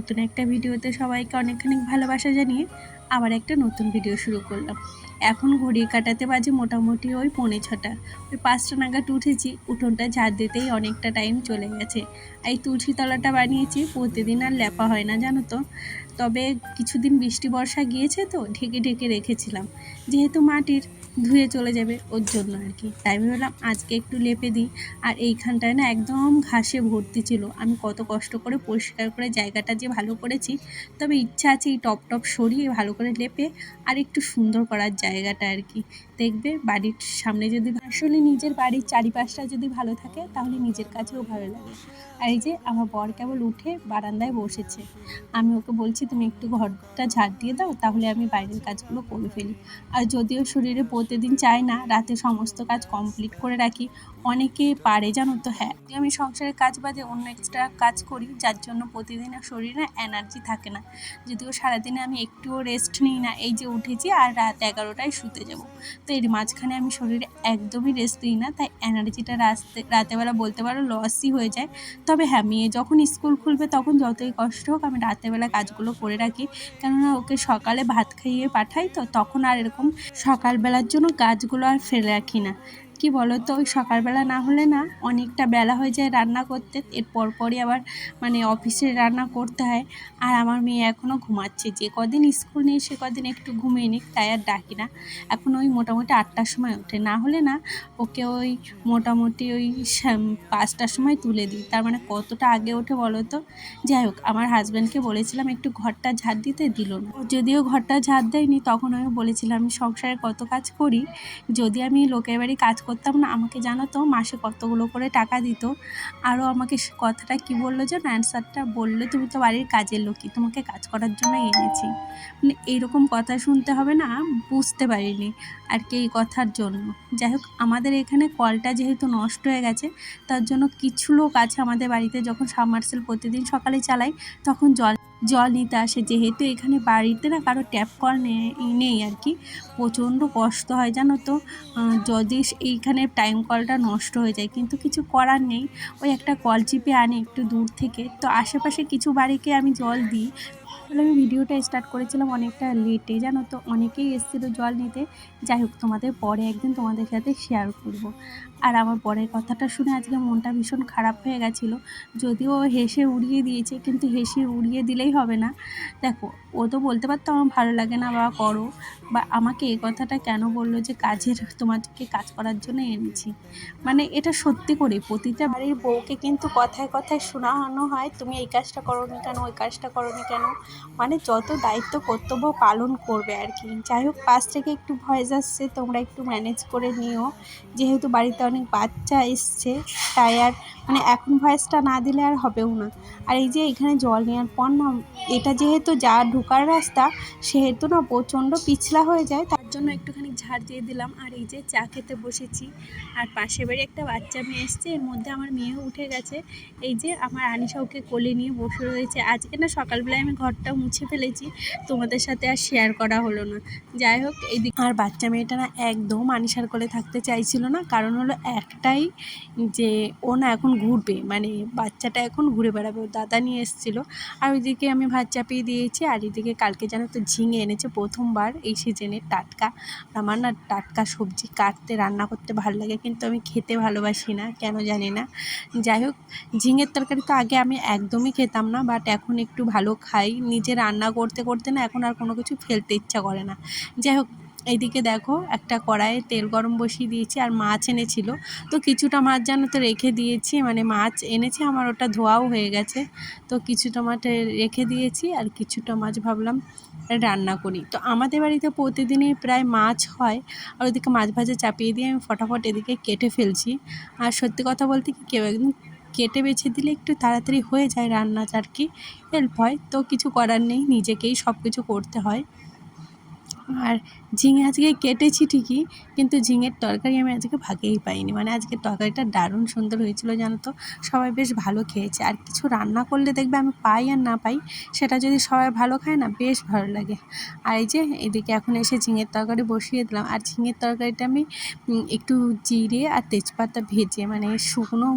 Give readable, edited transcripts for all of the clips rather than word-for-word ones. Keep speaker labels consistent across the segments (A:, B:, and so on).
A: নতুন একটা ভিডিওতে সবাইকে অনেকখানি ভালোবাসা জানিয়ে আবার একটা নতুন ভিডিও শুরু করলাম। এখন ঘড়ির কাঁটাতে বাজে মোটামুটি ওই 6:45। ওই 5টা নাগাদ উঠেছি, উঠোনটা ঝাড় দিতেই অনেকটা টাইম চলে গেছে। এই তুলসী তলাটা বানিয়েছি, প্রতিদিন আর লেপা হয় না জানো তো। তবে কিছুদিন বৃষ্টি বর্ষা গিয়েছে তো ঢেকে ঢেকে রেখেছিলাম, যেহেতু মাটির ধুয়ে চলে যাবে ওর জন্য আর কি। তাই ভাবলাম আজকে একটু লেপে দিই। আর এইখানটায় না একদম ঘাসে ভর্তি ছিল, আমি কত কষ্ট করে পরিষ্কার করে জায়গাটা যে ভালো করেছি। তবে ইচ্ছা আছে এই টপ টপ সরিয়ে ভালো করে লেপে আর একটু সুন্দর করার জায়গাটা আর কি। দেখবে বাড়ির সামনে যদি আসলে নিজের বাড়ির চারিপাশটা যদি ভালো থাকে তাহলে নিজের কাছেও ভালো লাগে। আর এই যে আমার বর কেবল উঠে বারান্দায় বসেছে, আমি ওকে বলছি তুমি একটু ঘরটা ঝাড় দিয়ে দাও, তাহলে আমি বাইরের কাজগুলো করে ফেলি। আর যদিও শরীরে প্রতিদিন চাই না রাতে সমস্ত কাজ কমপ্লিট করে রাখি, অনেকে পারে জানো তো। হ্যাঁ, আমি সংসারের কাজ বাদে অন্য এক্সট্রা কাজ করি, যার জন্য প্রতিদিন শরীরে এনার্জি থাকে না। যদিও সারাদিনে আমি একটুও রেস্ট নিই না, এই যে উঠেছি আর রাত 11টায় শুতে যাব, তো এর মাঝখানে আমি শরীরে একদমই রেস্ট দিই না। তাই এনার্জিটা রাতেবেলা বলতে পারো লসই হয়ে যায়। তবে হ্যাঁ, মেয়ে যখন স্কুল খুলবে তখন যতই কষ্ট হোক আমি রাতেরবেলা কাজগুলো করে রাখি, কেননা ওকে সকালে ভাত খাইয়ে পাঠাই, তো তখন আর এরকম সকালবেলার জন্য কাজগুলো আর ফেলে রাখি না। কি বলো তো, ওই সকালবেলা না হলে না অনেকটা বেলা হয়ে যায় রান্না করতে, এর পরপরই আবার অফিসে রান্না করতে হয়। আর আমার মেয়ে এখনও ঘুমাচ্ছে, যে কদিন স্কুল নেই সে কদিন একটু ঘুমিয়ে নিক, তাই আর ডাকি না। এখন ওই মোটামুটি 8টার সময় ওঠে, না হলে না ওকে ওই মোটামুটি ওই 5টার সময় তুলে দিই। তার মানে কতটা আগে ওঠে বলো তো। যাই হোক, আমার হাজব্যান্ডকে বলেছিলাম একটু ঘরটা ঝাড় দিতে, দিল না। যদিও ঘরটা ঝাড় দেয়নি, তখন আমি বলেছিলাম আমি সংসারে কত কাজ করি, যদি আমি লোকের বাড়ি কাজ করতাম না আমাকে জানো তো মাসে কতগুলো করে টাকা দিত। আরও আমাকে কথাটা কি বললো যে অ্যান্সারটা বললো, তুমি তো বাড়ির কাজের লোকই, তোমাকে কাজ করার জন্যই এনেছি। মানে এইরকম কথা শুনতে হবে না, বুঝতে পারিনি আর কি এই কথার জন্য। যাই হোক, আমাদের এখানে কলটা যেহেতু নষ্ট হয়ে গেছে, তার জন্য কিছু লোক আছে আমাদের বাড়িতে, যখন সাবমার্সেল প্রতিদিন সকালে চালাই তখন জল নিতে আসে। যেহেতু এখানে বাড়িতে না কারো ট্যাপ কল নেই আর কি, প্রচণ্ড কষ্ট হয় জানো তো যদি এইখানে টাইম কলটা নষ্ট হয়ে যায়, কিন্তু কিছু করার নেই। ওই একটা কল চিপে আনি একটু দূর থেকে, তো আশেপাশে কিছু বাড়িকে আমি জল দিই। আসলে আমি ভিডিওটা স্টার্ট করেছিলাম অনেকটা লেটে জানো তো, অনেকেই এসেছিলো জল নিতে। যাই হোক, তোমাদের পরে একদিন তোমাদের সাথে শেয়ার করব। আর আমার পরের কথাটা শুনে আজকে মনটা ভীষণ খারাপ হয়ে গেছিলো। যদিও হেসে উড়িয়ে দিয়েছে, কিন্তু হেসে উড়িয়ে দিলেই হবে না। দেখো, ও তো বলতে পারতো আমার ভালো লাগে না বা করো, বা আমাকে এই কথাটা কেন বললো যে তোমাদেরকে কাজ করার জন্য এনেছি। মানে এটা সত্যি করে প্রতিটা বাড়ির বউকে কিন্তু কথায় কথায় শোনানো হয়, তুমি এই কাজটা করোনি কেন, ওই কাজটা করোনি কেন। মানে যত দায়িত্ব কর্তব্য পালন করবে আর কি। যাই হোক, পাশ থেকে একটু ভয়েস আসছে, তোমরা একটু ম্যানেজ করে নিও, যেহেতু বাড়িতে অনেক বাচ্চা এসছে, তাই আর এখন ভয়েসটা না দিলে আর হবেও না। আর এই যে এখানে জল নেওয়ার পর না, এটা যেহেতু যা ঢোকার রাস্তা সেহেতু না প্রচণ্ড পিছলা হয়ে যায়, তার জন্য একটুখানি ঝাড় দিয়ে দিলাম। আর এই যে চা খেতে বসেছি, আর পাশের বাড়ি একটা বাচ্চা মেয়ে এসছে, এর মধ্যে আমার মেয়েও উঠে গেছে। এই যে আমার আনিশা ওকে কোলে নিয়ে বসে রয়েছে। আজকে না সকালবেলায় আমি ঘরটা মুছে ফেলেছি, তোমাদের সাথে আর শেয়ার করা হলো না। যাই হোক, এইদিকে আর বাচ্চা মেয়েটা না একদম আনিশার কোলে থাকতে চাইছিল না, কারণ হলো একটাই যে ও না এখন ঘুরবে, বাচ্চাটা এখন ঘুরে বেড়াবে, ওর দাদা নিয়ে এসেছিলো। আর ওইদিকে আমি ভাত চাপিয়ে দিয়েছি। আর এদিকে কালকে জানো তো ঝিঙে এনেছে প্রথমবার এই সিজনে টাটকা। আমার না টাটকা সবজি কাটতে রান্না করতে ভালো লাগে, কিন্তু আমি খেতে ভালোবাসি না, কেন জানি না। যাই হোক, ঝিঙের তরকারি তো আগে আমি একদমই খেতাম না, বাট এখন একটু ভালো খাই। নিজে রান্না করতে করতে না এখন আর কোনো কিছু ফেলতে ইচ্ছা করে না। যাই হোক, এইদিকে দেখো একটা কড়াইয়ে তেল গরম বসিয়ে দিয়েছি, আর মাছ এনেছিল, তো কিছুটা মাছ জানো তো রেখে দিয়েছি। মাছ এনেছে আমার, ওটা ধোয়াও হয়ে গেছে, তো কিছুটা মাছ রেখে দিয়েছি, আর কিছুটা মাছ ভাবলাম রান্না করি। তো আমাদের বাড়িতে প্রতিদিনই প্রায় মাছ হয়। আর ওইদিকে মাছ ভাজা চাপিয়ে দিয়ে আমি ফটাফট এদিকে কেটে ফেলছি। আর সত্যি কথা বলতে কি, কেউ একদিন কেটে বেছে দিলে একটু তাড়াতাড়ি হয়ে যায় রান্নাটা আর কি, হেল্প হয়। তো কিছু করার নেই, নিজেকেই সব কিছু করতে হয়। আর ঝিঙে আজকে কেটেছি ঠিকই, কিন্তু ঝিঙের তরকারি আমি আজকে ভাগেই পাইনি। আজকের তরকারিটা দারুণ সুন্দর হয়েছিল জানো তো, সবাই বেশ ভালো খেয়েছে। আর কিছু রান্না করলে দেখবে আমি পাই আর না পাই, সেটা যদি সবাই ভালো খায় না বেশ ভালো লাগে। আর এই যে এদিকে এখন এসে ঝিঙের তরকারি বসিয়ে দিলাম। আর ঝিঙের তরকারিটা আমি একটু জিরে আর তেজপাতা ভেজে শুকনো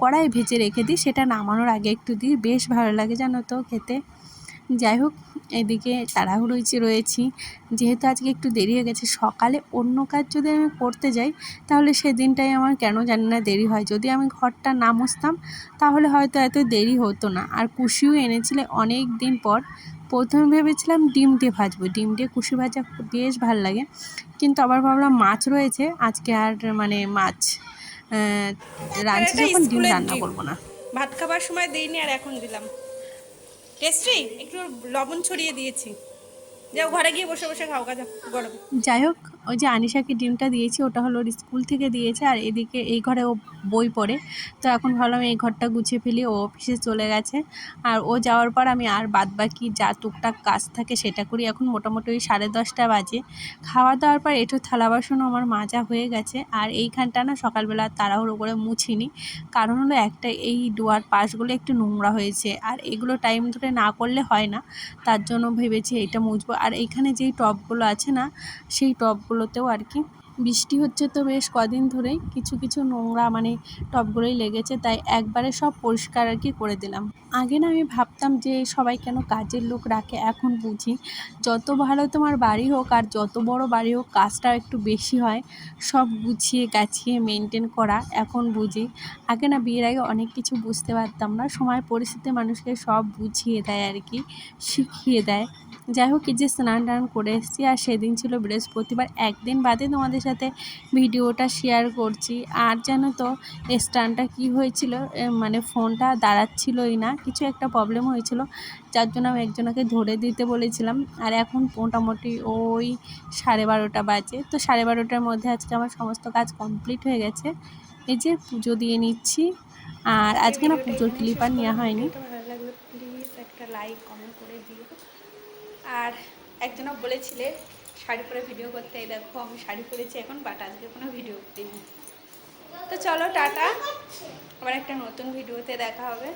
A: কড়াই ভেজে রেখে দিই, সেটা নামানোর আগে একটু দিই, বেশ ভালো লাগে জানো তো খেতে। যাই হোক, এদিকে তাড়াহুড়োয় রয়েছি, যেহেতু আজকে একটু দেরি হয়ে গেছে। সকালে অন্য কাজ যদি আমি করতে যাই তাহলে সেদিনটাই আমার কেন জানি না দেরি হয়। যদি আমি ঘরটা না মুছতাম তাহলে হয়তো এত দেরি হতো না। আর কুশিও এনেছিলে অনেক দিন পর। প্রথমে ভেবেছিলাম ডিম দিয়ে ভাজবো, ডিম দিয়ে কুশি ভাজা বেশ ভাল লাগে, কিন্তু আবার ভাবলাম মাছ রয়েছে, আজকে আর মানে মাছ রাঁধছি যখন ডিম রান্না করবো না।
B: ভাত খাবার সময় দিইনি আর এখন দিলাম। টেস্টি, একটু লবণ ছড়িয়ে দিয়েছি। যাও ঘরে গিয়ে বসে বসে খাও, কাজা গরমে।
A: যাই হোক, ওই যে আনিশাকে ডিমটা দিয়েছি ওটা হলো ওর স্কুল থেকে দিয়েছে, আর এদিকে এই ঘরে ও বই পড়ে। তো এখন ভাবলাম এই ঘরটা গুছিয়ে ফেলি, ও অফিসে চলে গেছে। আর ও যাওয়ার পর আমি আর বাদবাকি যা টুকটাক কাজ থাকে সেটা করি। এখন মোটামুটি ওই 10:30 বাজে। খাওয়া দাওয়ার পর এঁঠো থালা বাসনও আমার মাজা হয়ে গেছে। আর এইখানটা না সকালবেলা তাড়াহুড়ো করে মুছিনি, কারণ হলো একটা, এই ডোয়ার পাশগুলো একটু নোংরা হয়েছে আর এগুলো টাইম ধরে না করলে হয় না, তার জন্য ভেবেছি এটা মুছবো। আর এইখানে যেই টবগুলো আছে না, সেই টবগুলোতেও আর কি বৃষ্টি হচ্ছে তো বেশ কদিন ধরেই কিছু কিছু নোংরা মানে টবগুলোই লেগেছে, তাই একবারে সব পরিষ্কার আর কি করে দিলাম। আগে না আমি ভাবতাম যে সবাই কেন কাজের লোক রাখে, এখন বুঝি যত ভালো তোমার বাড়ি হোক আর যত বড় বাড়ি হোক, কাজটা একটু বেশি হয় সব গুছিয়ে গাছিয়ে মেনটেন করা, এখন বুঝি। আগে না বিয়ের আগে অনেক কিছু বুঝতে পারতাম না, সময় পরিস্থিতি মানুষকে সব বুঝিয়ে দেয় আর কি, শিখিয়ে দেয়। যাই হোক, এই যে স্নান টান করে এসেছি, আর সেদিন ছিল বৃহস্পতিবার, একদিন বাদে তোমাদের সাথে ভিডিওটা শেয়ার করছি। আর জানো তো স্ট্যান্ডটা কি হয়েছিল, মানে ফোনটা দাঁড়াচ্ছিলই না, কিছু একটা প্রবলেম হয়েছিল, যার জন্য আমি একজনকে ধরে দিতে বলেছিলাম। আর এখন মোটামুটি ওই 12:30 বাজে। তো 12:30টার মধ্যে আজকে আমার সমস্ত কাজ কমপ্লিট হয়ে গেছে। এই যে পুজো দিয়ে নিচ্ছি, আর আজকে না
B: ভিডিওটা
A: পুজোর
B: এখানেই
A: ক্লিপ
B: শেষ
A: আর নেওয়া
B: করলাম।
A: হয়নি।
B: ভিডিওটা ভালো লাগলে প্লিজ একটা লাইক কমেন্ট করে দিও। আর একজনও বলেছিলে শাড়ি পরে ভিডিও করতে, এই দেখো আমি শাড়ি পরেছি এখন, বাট আজকে কোনো ভিডিও করিনি। তো চলো টাটা, আবার একটা নতুন ভিডিওতে দেখা হবে।